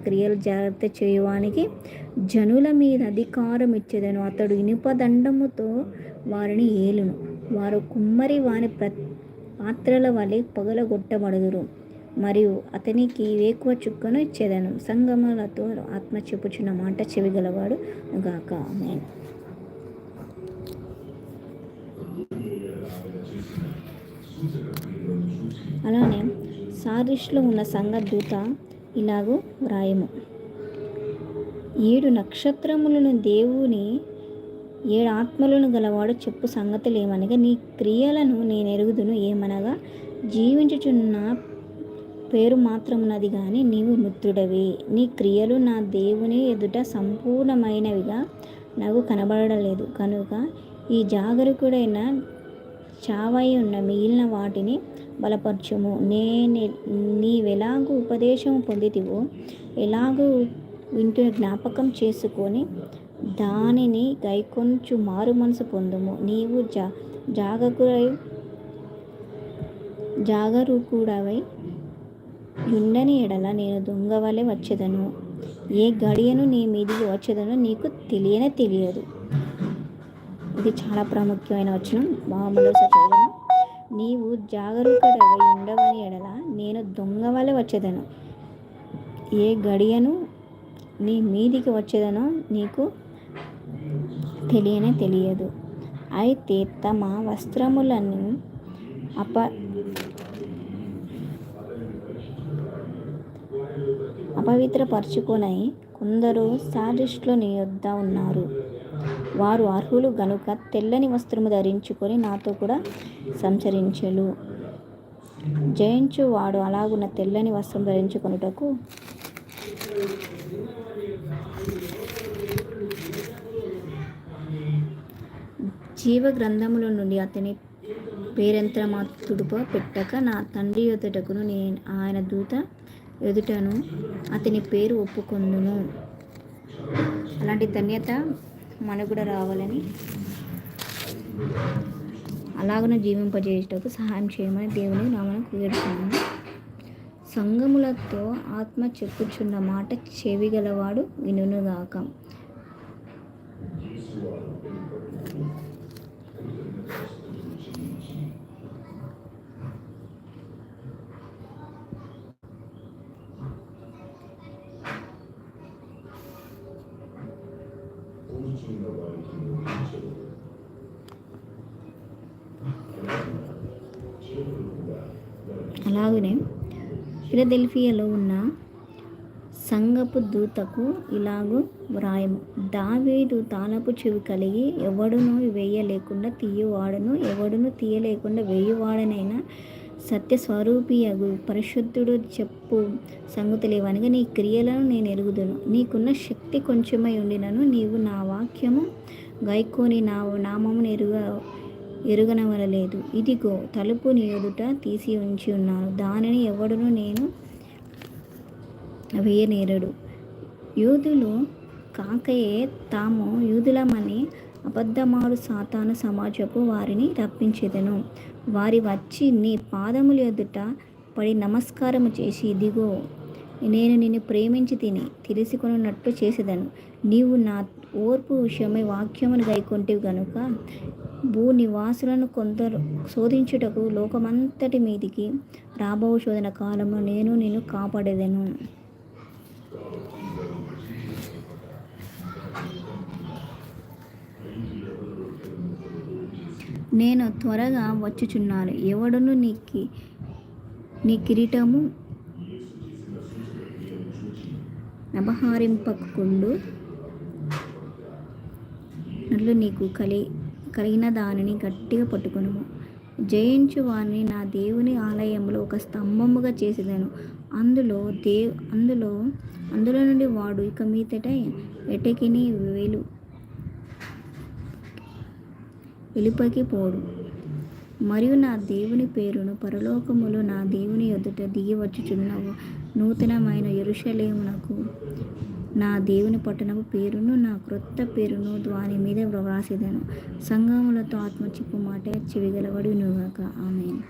క్రియలు జాగ్రత్త చేయువానికి జనుల మీద అధికారం ఇచ్చేదను. అతడు ఇనుప దండముతో వారిని ఏలును. వారు కుమ్మరి వాని పాత్రల వలె పగలగొట్టబడుదురు. మరియు అతనికి వేకువ చుక్కను ఇచ్చేదను. సంగములతో ఆత్మ చెప్పుచున్న మాట చెవిగలవాడు గాక. ఆమేన్. అలానే సార్డిస్లో ఉన్న సంఘ దూత ఇలాగూ వ్రాయము. 7 నక్షత్రములను దేవుని 7 ఆత్మలను గలవాడు చెప్పు సంగతులు ఏమనగా, నీ క్రియలను నేనెరుగుదును. ఏమనగా, జీవించుచున్న పేరు మాత్రమున్నది గాని నీవు మృతుడవే. నీ క్రియలు నా దేవుని ఎదుట సంపూర్ణమైనవిగా నాకు కనబడలేదు కనుక ఈ జాగరూకుడైన చావై ఉన్న మిగిలిన వాటిని బలపరచుము. నీవెలాగూ ఉపదేశము పొందితివో, ఎలాగూ వింటున్న జ్ఞాపకం చేసుకొని దానిని గైకొనుచు మారు మనసు పొందుము. నీవు జాగరూకుడవై యుండని ఎడల నేను దొంగవలె వచ్చేదను. ఏ గడియను నీ మీదికి వచ్చేదనో నీకు తెలియదు. ఇది చాలా ప్రాముఖ్యమైన వచనం. మరోసారి చదువుదాం. నీవు జాగరూకుడవై ఉండవని ఎడల నేను దొంగవలె వచ్చేదను. ఏ గడియను నీ మీదికి వచ్చేదనో నీకు తెలియదు. అయితే తమ వస్త్రములను అపవిత్రపరచుకొని కొందరు సార్డిస్లో నీ యొద్ద ఉన్నారు. వారు అర్హులు గనుక తెల్లని వస్త్రము ధరించుకొని నాతో కూడా సంచరించెలు. జయించు వాడు అలాగున్న తెల్లని వస్త్రం ధరించుకొనుటకు జీవ గ్రంథముల నుండి అతని పేరెంతమాత్రుడుప పెట్టక నా తండ్రి ఎదుటకును ఆయన దూత ఎదుటను అతని పేరు ఒప్పుకొందును. అలాంటి ధన్యత మనకు కూడా రావాలని, అలాగనే జీవింపజేయుటకు సహాయం చేయమని దేవుని నామమున వేడుచున్నాను. సంగములతో ఆత్మ చెప్పుచున్న మాట చెవిగలవాడు వినుగాక. అలాగనే ఫిలదెల్ఫియాలో ఉన్న సంఘపు దూతకు ఇలాగూ వ్రాయము. దావీదు తాళపు చెవి కలిగి ఎవడునూ వేయలేకుండా తీయువాడును, ఎవడునూ తీయలేకుండా వేయువాడనైన సత్యస్వరూపియగు పరిశుద్ధుడు చెప్పు సంగతులేవనగా, నీ క్రియలను నేను ఎరుగుదును. నీకున్న శక్తి కొంచెమై ఉండినను నీవు నా వాక్యము గైకొని నా నామమును ఎరుగనవలలేదు. ఇదిగో తలుపు నీ ఎదుట తీసి ఉంచి ఉన్నాను, దానిని ఎవడును నేను వేయనేరడు. యూదులు కాకయే తాము యూదులమని అబద్ధమాడు సాతాను సమాజపు వారిని రప్పించెదను. వారి వచ్చి నీ పాదముల ఎదుట పడి నమస్కారము చేసి, ఇదిగో నేను నిన్ను ప్రేమించి తెలుసుకొనున్నట్లు చేసేదను. నీవు నా ఓర్పు విషయమై వాక్యమును గైకొంటివి గనుక భూనివాసులను కొందరు శోధించుటకు లోకమంతటి మీదికి రాబో శోధన కాలంలో నేను నిన్ను కాపాడేదను. నేను త్వరగా వచ్చుచున్నాను. ఎవడును నీ కిరీటము అపహరింపకుండు నట్లు నీకు కలిగిన దానిని గట్టిగా పట్టుకొనుము. జయించు వారిని నా దేవుని ఆలయంలో ఒక స్తంభముగా చేసేదను. అందులో నుండి వాడు ఇక మీదట ఎటకిని వెలుపకి పోడు. మరియు నా దేవుని పేరును పరలోకములో నా దేవుని ఎదుట దిగి వచ్చుచున్నావు నూతనమైన యెరూషలేమునకు నా దేవుని పట్టణపు పేరును నా క్రొత్త పేరును దాని మీద వ్రాసేదను. సంగములతో ఆత్మ చెప్పు మాట చెవిగలవాడు వినుగాక. ఆమేన్.